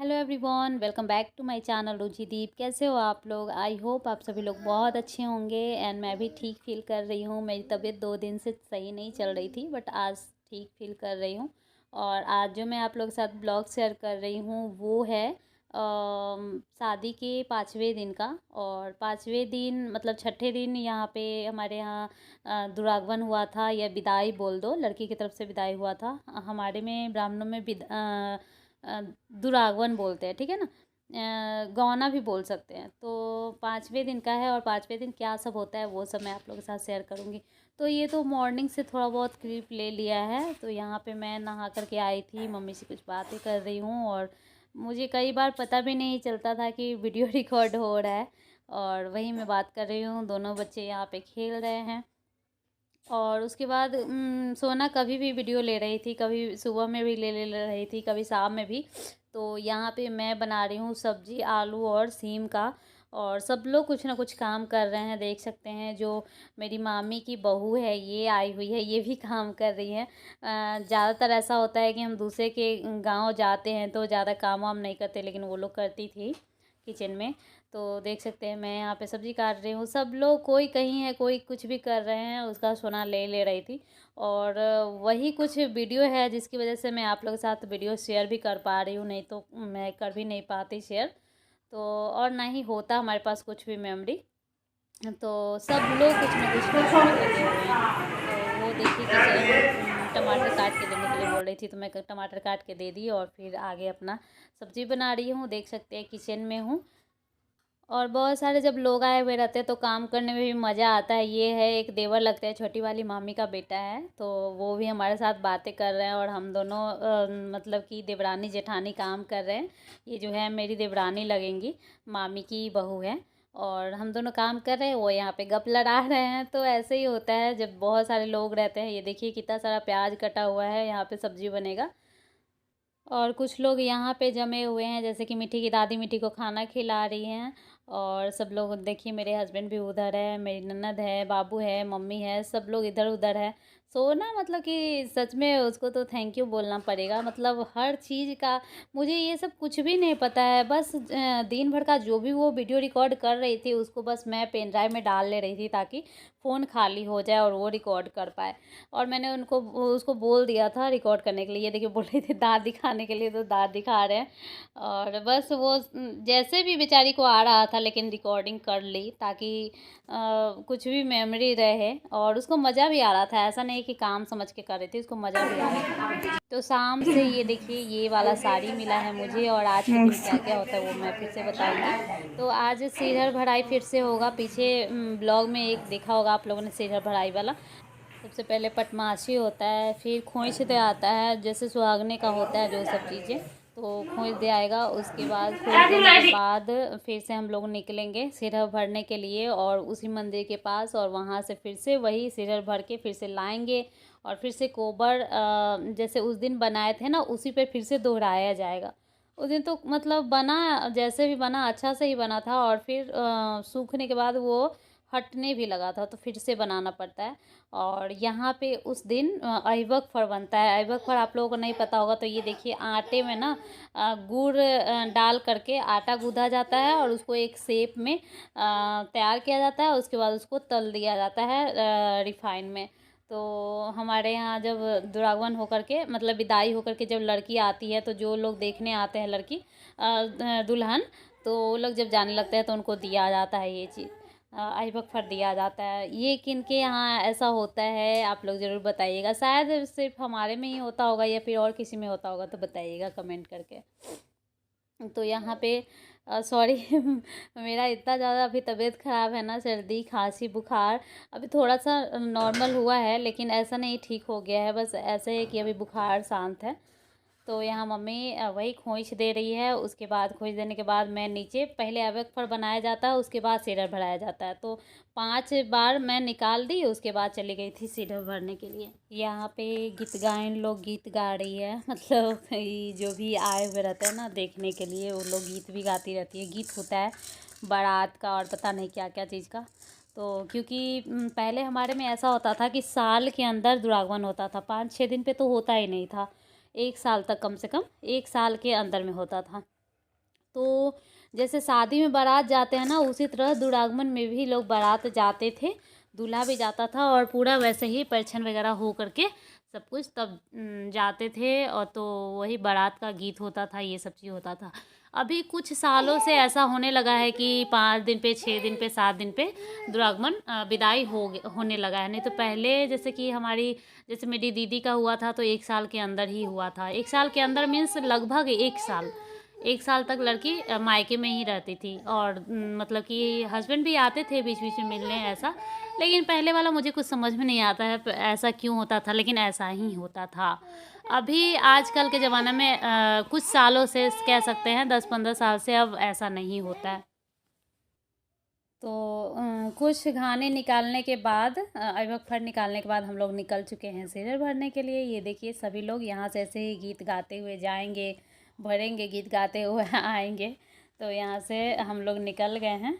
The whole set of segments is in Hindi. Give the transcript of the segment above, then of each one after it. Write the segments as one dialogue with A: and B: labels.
A: Hello everyone, welcome back to my channel Ruchideep. कैसे हो आप लोग? आई होप आप सभी लोग बहुत अच्छे होंगे एंड मैं भी ठीक फील कर रही हूँ। मेरी तबीयत 2 दिन से सही नहीं चल रही थी, बट आज ठीक फील कर रही हूँ। और आज जो मैं आप लोगों के साथ ब्लॉग शेयर कर रही हूँ वो है शादी के 5वें दिन का। और 5वें दिन मतलब छठे दिन यहाँ पे हमारे यहाँ दुरागमन हुआ था, या विदाई बोल दो, लड़की की तरफ से विदाई हुआ था। हमारे में ब्राह्मणों में अ, दुरागमन बोलते हैं, ठीक है ना। गौना भी बोल सकते हैं। तो 5वें दिन का है, और 5वें दिन क्या सब होता है वो सब मैं आप लोगों के साथ शेयर करूँगी। तो ये तो मॉर्निंग से थोड़ा बहुत क्लिप ले लिया है। तो यहाँ पे मैं नहा करके आई थी, मम्मी से कुछ बातें कर रही हूँ, और मुझे कई बार पता भी नहीं चलता था कि वीडियो रिकॉर्ड हो रहा है। और वही मैं बात कर रही हूँ, दोनों बच्चे यहाँ पे खेल रहे हैं। और उसके बाद सोना कभी भी वीडियो ले रही थी, कभी सुबह में भी ले रही थी, कभी शाम में भी। तो यहाँ पे मैं बना रही हूँ सब्जी, आलू और सीम का। और सब लोग कुछ ना कुछ काम कर रहे हैं, देख सकते हैं। जो मेरी मामी की बहू है ये आई हुई है, ये भी काम कर रही है। ज़्यादातर ऐसा होता है कि हम दूसरे के गांव जाते हैं तो ज़्यादा काम वाम नहीं करते, लेकिन वो लोग करती थी किचन में। तो देख सकते हैं मैं यहाँ पे सब्ज़ी काट रही हूँ। सब लोग कोई कहीं है, कोई कुछ भी कर रहे हैं, उसका सोना ले रही थी। और वही कुछ वीडियो है जिसकी वजह से मैं आप लोगों के साथ वीडियो शेयर भी कर पा रही हूँ, नहीं तो मैं कर भी नहीं पाती शेयर। तो और ना ही होता हमारे पास कुछ भी मेमोरी। तो सब लोग कुछ ना कुछ काम में लगे हुए हैं। तो वो देखिए कि टमाटर काट के देने के लिए बोल रही थी, तो मैं टमाटर काट के दे दी और फिर आगे अपना सब्ज़ी बना रही हूँ। देख सकते हैं किचन में हूँ। और बहुत सारे जब लोग आए हुए रहते हैं तो काम करने में भी मज़ा आता है। ये है एक देवर लगता है, छोटी वाली मामी का बेटा है, तो वो भी हमारे साथ बातें कर रहे हैं। और हम दोनों मतलब कि देवरानी जेठानी काम कर रहे हैं। ये जो है मेरी देवरानी लगेंगी, मामी की बहू है। और हम दोनों काम कर रहे हैं, वो यहाँ पे गप लड़ा रहे हैं। तो ऐसे ही होता है जब बहुत सारे लोग रहते हैं। ये देखिए कितना सारा प्याज कटा हुआ है, यहाँ पे सब्जी बनेगा। और कुछ लोग यहाँ पे जमे हुए हैं, जैसे कि मिठी की दादी मिठी को खाना खिला रही हैं। और सब लोग देखिए, मेरे हस्बैंड भी उधर है, मेरी ननद है, बाबू है, मम्मी है, सब लोग इधर उधर है। सोना मतलब कि सच में उसको तो थैंक यू बोलना पड़ेगा। मतलब हर चीज़ का मुझे ये सब कुछ भी नहीं पता है। बस दिन भर का जो भी वो वीडियो रिकॉर्ड कर रही थी उसको बस मैं पेन ड्राइव में डाल ले रही थी, ताकि फ़ोन खाली हो जाए और वो रिकॉर्ड कर पाए। और मैंने उसको बोल दिया था रिकॉर्ड करने के लिए। ये देखिए बोल रही थी दाँत दिखाने के लिए, तो दाँत दिखा रहे हैं। और बस वो जैसे भी बेचारी को आ रहा था, लेकिन रिकॉर्डिंग कर ली ताकि कुछ भी मेमोरी रहे। और उसको मज़ा भी आ रहा था, ऐसा नहीं कि काम समझ के कर रही थी, उसको मज़ा भी आ रहा था। तो शाम से ये देखिए ये वाला साड़ी मिला है मुझे। और आज के दिन क्या क्या होता है वो मैं फिर से बताऊंगी। तो आज सिरहर भराई फिर से होगा। पीछे ब्लॉग में एक देखा होगा आप लोगों ने सिरहर भराई वाला। सबसे पहले पटमासी होता है, फिर खोइच दे आता है, जैसे सुहागने का होता है जो सब चीज़ें। तो खोइच दे आएगा, उसके बाद खोइच देने के बाद फिर से हम लोग निकलेंगे सिरहर भरने के लिए, और उसी मंदिर के पास। और वहाँ से फिर से वही सिरहर भर के फिर से लाएंगे। और फिर से कोबर जैसे उस दिन बनाए थे ना, उसी पे फिर से दोहराया जाएगा। उस दिन तो मतलब बना जैसे भी बना अच्छा से ही बना था, और फिर सूखने के बाद वो हटने भी लगा था, तो फिर से बनाना पड़ता है। और यहाँ पे उस दिन अहिबक फर बनता है। अहिबक फर आप लोगों को नहीं पता होगा तो ये देखिए आटे में ना गुड़ डाल करके आटा गूँधा जाता है, और उसको एक शेप में तैयार किया जाता है। उसके बाद उसको तल दिया जाता है रिफाइन में। तो हमारे यहाँ जब दुरागमन होकर के मतलब विदाई होकर के जब लड़की आती है, तो जो लोग देखने आते हैं लड़की दुल्हन, तो वो लोग जब जाने लगते हैं तो उनको दिया जाता है ये चीज़। अहिबक फर दिया जाता है। ये किनके यहाँ ऐसा होता है आप लोग ज़रूर बताइएगा। शायद सिर्फ हमारे में ही होता होगा या फिर और किसी में होता होगा, तो बताइएगा कमेंट करके। तो यहाँ पे सॉरी मेरा इतना ज़्यादा अभी तबीयत ख़राब है ना, सर्दी खांसी बुखार अभी थोड़ा सा नॉर्मल हुआ है, लेकिन ऐसा नहीं ठीक हो गया है, बस ऐसे है कि अभी बुखार शांत है। तो यहाँ मम्मी वही खोइच दे रही है। उसके बाद खोइच देने के बाद मैं नीचे पहले अवयव फर बनाया जाता है, उसके बाद सिरर भराया जाता है। तो 5 बार मैं निकाल दी, उसके बाद चली गई थी सिरर भरने के लिए। यहाँ पे गीत गायन लोग गीत गा रही है, मतलब ये जो भी आए हुए रहते हैं ना देखने के लिए, वो लोग गीत भी गाती रहती है। गीत होता है बारात का और पता नहीं क्या क्या चीज़ का। तो क्योंकि पहले हमारे में ऐसा होता था कि साल के अंदर दुरागमन होता था, 5-6 दिन पे तो होता ही नहीं था। 1 साल तक, कम से कम 1 साल के अंदर में होता था। तो जैसे शादी में बारात जाते हैं ना, उसी तरह दुरागमन में भी लोग बारात जाते थे, दूल्हा भी जाता था और पूरा वैसे ही परिछन वगैरह हो करके सब कुछ तब जाते थे। और तो वही बारात का गीत होता था, ये सब चीज़ होता था। अभी कुछ सालों से ऐसा होने लगा है कि 5 दिन पे, 6 दिन पे, 7 दिन पे दुरागमन विदाई होने लगा है। नहीं तो पहले जैसे कि जैसे मेरी दीदी का हुआ था तो 1 साल के अंदर ही हुआ था। 1 साल के अंदर मीन्स लगभग 1 साल, 1 साल तक लड़की मायके में ही रहती थी। और मतलब कि हस्बैंड भी आते थे बीच बीच में मिलने, ऐसा। लेकिन पहले वाला मुझे कुछ समझ में नहीं आता है ऐसा क्यों होता था, लेकिन ऐसा ही होता था। अभी आजकल के ज़माने में कुछ सालों से कह सकते हैं, 10-15 साल से अब ऐसा नहीं होता है। तो कुछ गाने निकालने के बाद, अयवक फट निकालने के बाद हम लोग निकल चुके हैं सिर भरने के लिए। ये देखिए सभी लोग यहाँ से ऐसे ही गीत गाते हुए जाएंगे, भरेंगे, गीत गाते हुए आएंगे। तो यहाँ से हम लोग निकल गए हैं।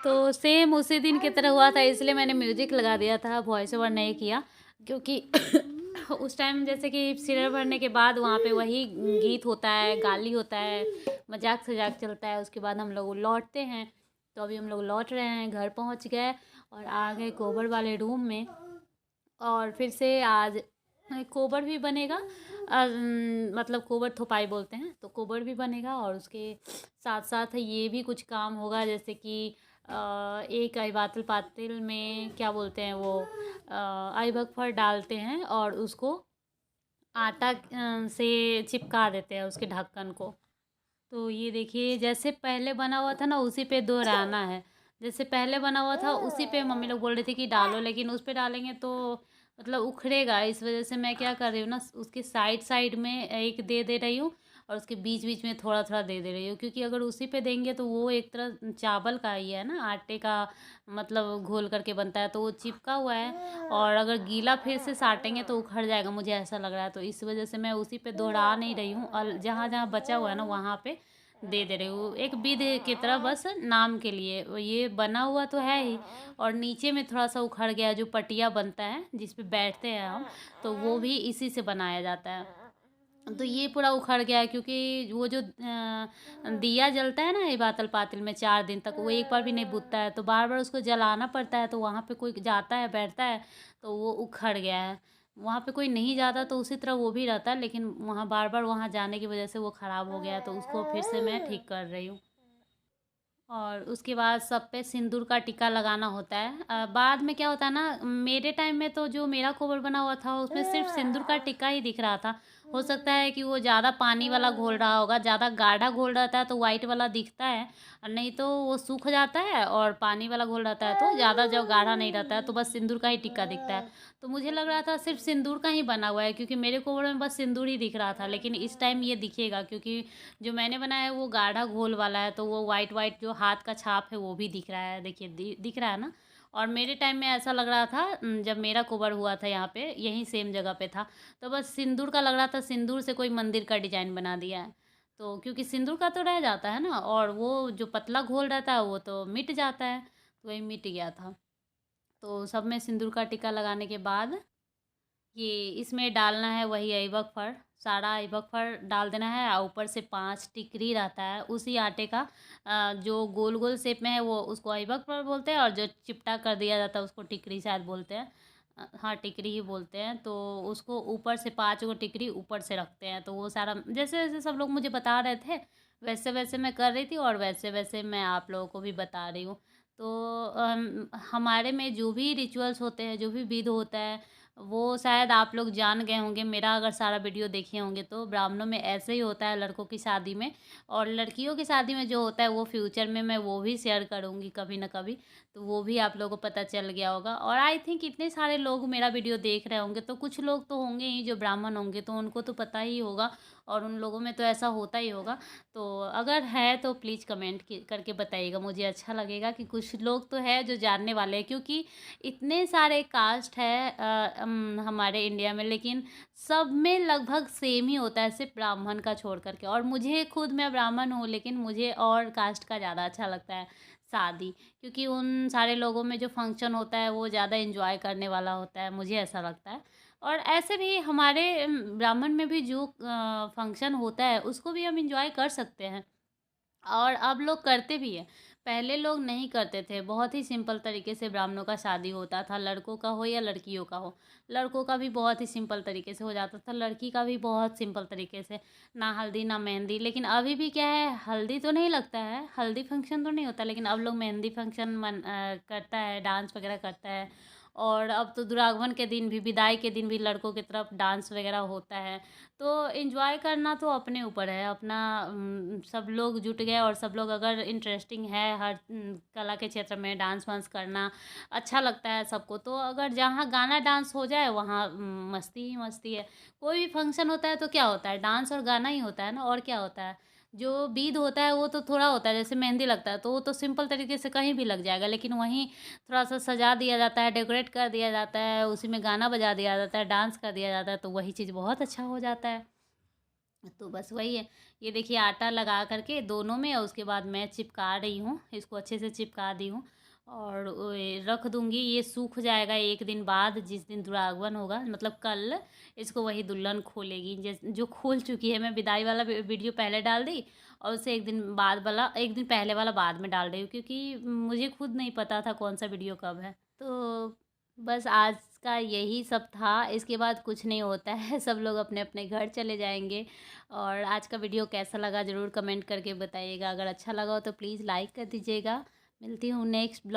A: तो सेम उसी दिन की तरह हुआ था, इसलिए मैंने म्यूजिक लगा दिया था, वॉइस ओवर नहीं किया। क्योंकि उस टाइम जैसे कि सिर भरने के बाद वहाँ पे वही गीत होता है, गाली होता है, मजाक सजाक चलता है, उसके बाद हम लोग लौटते हैं। तो अभी हम लोग लौट रहे हैं, घर पहुँच गए और आ गए कोबर वाले रूम में। और फिर से आज कोबर भी बनेगा। मतलब कोबर थोपाई बोलते हैं, तो कोबर भी बनेगा और उसके साथ साथ ये भी कुछ काम होगा। जैसे कि एक अइबातल पातिल में क्या बोलते हैं वो, अइबक फर डालते हैं और उसको आटा से चिपका देते हैं उसके ढक्कन को। तो ये देखिए जैसे पहले बना हुआ था ना, उसी पे दोहराना है। जैसे पहले बना हुआ था उसी पे मम्मी लोग बोल रही थी कि डालो, लेकिन उस पे डालेंगे तो मतलब उखड़ेगा। इस वजह से मैं क्या कर रही हूँ ना, उसके साइड साइड में एक दे दे रही हूँ और उसके बीच बीच में थोड़ा थोड़ा दे दे रही हूँ, क्योंकि अगर उसी पे देंगे तो वो एक तरह चावल का ही है ना, आटे का मतलब घोल करके बनता है, तो वो चिपका हुआ है। और अगर गीला फिर से साटेंगे तो उखड़ जाएगा, मुझे ऐसा लग रहा है। तो इस वजह से मैं उसी पे दोहरा नहीं रही हूँ, और जहाँ जहाँ बचा हुआ है ना वहाँ पे दे रही हूँ, एक विध की तरह, बस नाम के लिए। ये बना हुआ तो है ही, और नीचे में थोड़ा सा उखड़ गया है, जो पटिया बनता है जिस पे बैठते हैं हम, तो वो भी इसी से बनाया जाता है। तो ये पूरा उखड़ गया है, क्योंकि वो जो दिया जलता है ना ये बातल पातिल में 4 दिन तक, वो एक बार भी नहीं बुझता है, तो बार बार उसको जलाना पड़ता है। तो वहाँ पे कोई जाता है बैठता है तो वो उखड़ गया है। वहाँ पे कोई नहीं जाता तो उसी तरह वो भी रहता है, लेकिन वहाँ बार बार वहाँ जाने की वजह से वो ख़राब हो गया है, तो उसको फिर से मैं ठीक कर रही हूँ। और उसके बाद सब पे सिंदूर का टीका लगाना होता है। बाद में क्या होता है ना, मेरे टाइम में तो जो मेरा कोबर बना हुआ था उसमें सिर्फ सिंदूर का टीका ही दिख रहा था। हो सकता है कि वो ज़्यादा पानी वाला घोल रहा होगा, ज़्यादा गाढ़ा घोल रहता है तो वाइट वाला दिखता है, और नहीं तो वो सूख जाता है। और पानी वाला घोल रहता है तो ज़्यादा जब गाढ़ा नहीं रहता है तो बस सिंदूर का ही टिक्का दिखता है। तो मुझे लग रहा था सिर्फ सिंदूर का ही बना हुआ है, क्योंकि मेरे कोबर में बस सिंदूर ही दिख रहा था। लेकिन इस टाइम ये दिखेगा, क्योंकि जो मैंने बनाया है वो गाढ़ा घोल वाला है, तो वो वाइट वाइट जो हाथ का छाप है वो भी दिख रहा है। देखिए दिख रहा है ना। और मेरे टाइम में ऐसा लग रहा था, जब मेरा कोबर हुआ था यहाँ पे यहीं सेम जगह पे था, तो बस सिंदूर का लग रहा था, सिंदूर से कोई मंदिर का डिजाइन बना दिया है। तो क्योंकि सिंदूर का तो रह जाता है ना, और वो जो पतला घोल रहता है वो तो मिट जाता है, तो वही मिट गया था। तो सब में सिंदूर का टीका लगाने के बाद ये इसमें डालना है वही अइबक फर, सारा अइबक फर डाल देना है, और ऊपर से 5 टिकरी रहता है उसी आटे का। जो गोल गोल शेप में है वो उसको अइबक फर बोलते हैं, और जो चिपटा कर दिया जाता है उसको टिकरी शायद बोलते हैं। हाँ टिकरी ही बोलते हैं। तो उसको ऊपर से 5 गो टिकरी ऊपर से रखते हैं, तो वो सारा जैसे जैसे सब लोग मुझे बता रहे थे वैसे वैसे मैं कर रही थी, और वैसे वैसे मैं आप लोगों को भी बता रही हूँ। तो हमारे में जो भी रिचुअल्स होते हैं, जो भी विध होता है, वो शायद आप लोग जान गए होंगे। मेरा अगर सारा वीडियो देखे होंगे तो ब्राह्मणों में ऐसे ही होता है लड़कों की शादी में। और लड़कियों की शादी में जो होता है वो फ्यूचर में मैं वो भी शेयर करूँगी कभी ना कभी, तो वो भी आप लोगों को पता चल गया होगा। और आई थिंक इतने सारे लोग मेरा वीडियो देख रहे होंगे, तो कुछ लोग तो होंगे ही जो ब्राह्मण होंगे, तो उनको तो पता ही होगा, और उन लोगों में तो ऐसा होता ही होगा। तो अगर है तो प्लीज़ कमेंट करके बताइएगा, मुझे अच्छा लगेगा कि कुछ लोग तो है जो जानने वाले हैं। क्योंकि इतने सारे कास्ट है हमारे इंडिया में, लेकिन सब में लगभग सेम ही होता है, सिर्फ ब्राह्मण का छोड़ करके। और मुझे खुद, मैं ब्राह्मण हूँ, लेकिन मुझे और कास्ट का ज़्यादा अच्छा लगता है शादी, क्योंकि उन सारे लोगों में जो फंक्शन होता है वो ज़्यादा इंजॉय करने वाला होता है, मुझे ऐसा लगता है। और ऐसे भी हमारे ब्राह्मण में भी जो फंक्शन होता है उसको भी हम इंजॉय कर सकते हैं, और अब लोग करते भी हैं। पहले लोग नहीं करते थे, बहुत ही सिंपल तरीके से ब्राह्मणों का शादी होता था, लड़कों का हो या लड़कियों का हो। लड़कों का भी बहुत ही सिंपल तरीके से हो जाता था, लड़की का भी बहुत सिंपल तरीके से, ना हल्दी ना मेहंदी। लेकिन अभी भी क्या है, हल्दी तो नहीं लगता है, हल्दी फंक्शन तो नहीं होता, लेकिन अब लोग मेहंदी फंक्शन करता है, डांस वगैरह करता है। और अब तो दुरागमन के दिन भी, विदाई के दिन भी लड़कों की तरफ डांस वगैरह होता है। तो एंजॉय करना तो अपने ऊपर है अपना। सब लोग जुट गए और सब लोग अगर इंटरेस्टिंग है हर कला के क्षेत्र में, डांस वांस करना अच्छा लगता है सबको, तो अगर जहाँ गाना डांस हो जाए वहाँ मस्ती ही मस्ती है। कोई भी फंक्शन होता है तो क्या होता है, डांस और गाना ही होता है ना, और क्या होता है। जो बीद होता है वो तो थोड़ा होता है, जैसे मेहंदी लगता है तो वो तो सिंपल तरीके से कहीं भी लग जाएगा, लेकिन वहीं थोड़ा सा सजा दिया जाता है, डेकोरेट कर दिया जाता है, उसी में गाना बजा दिया जाता है, डांस कर दिया जाता है, तो वही चीज़ बहुत अच्छा हो जाता है। तो बस वही है। ये देखिए आटा लगा करके दोनों में, और उसके बाद मैं चिपका रही हूँ, इसको अच्छे से चिपका दी हूँ। और रख दूँगी, ये सूख जाएगा एक दिन बाद, जिस दिन दुरागमन होगा, मतलब कल इसको वही दुल्हन खोलेगी। जो खोल चुकी है, मैं विदाई वाला वीडियो पहले डाल दी, और उससे एक दिन बाद वाला, एक दिन पहले वाला बाद में डाल रही हूँ, क्योंकि मुझे खुद नहीं पता था कौन सा वीडियो कब है। तो बस आज का यही सब था, इसके बाद कुछ नहीं होता है। सब लोग अपने अपने घर चले जाएंगे। और आज का वीडियो कैसा लगा ज़रूर कमेंट करके बताइएगा, अगर अच्छा लगा हो तो प्लीज़ लाइक कर दीजिएगा। मिलती हूँ नेक्स्ट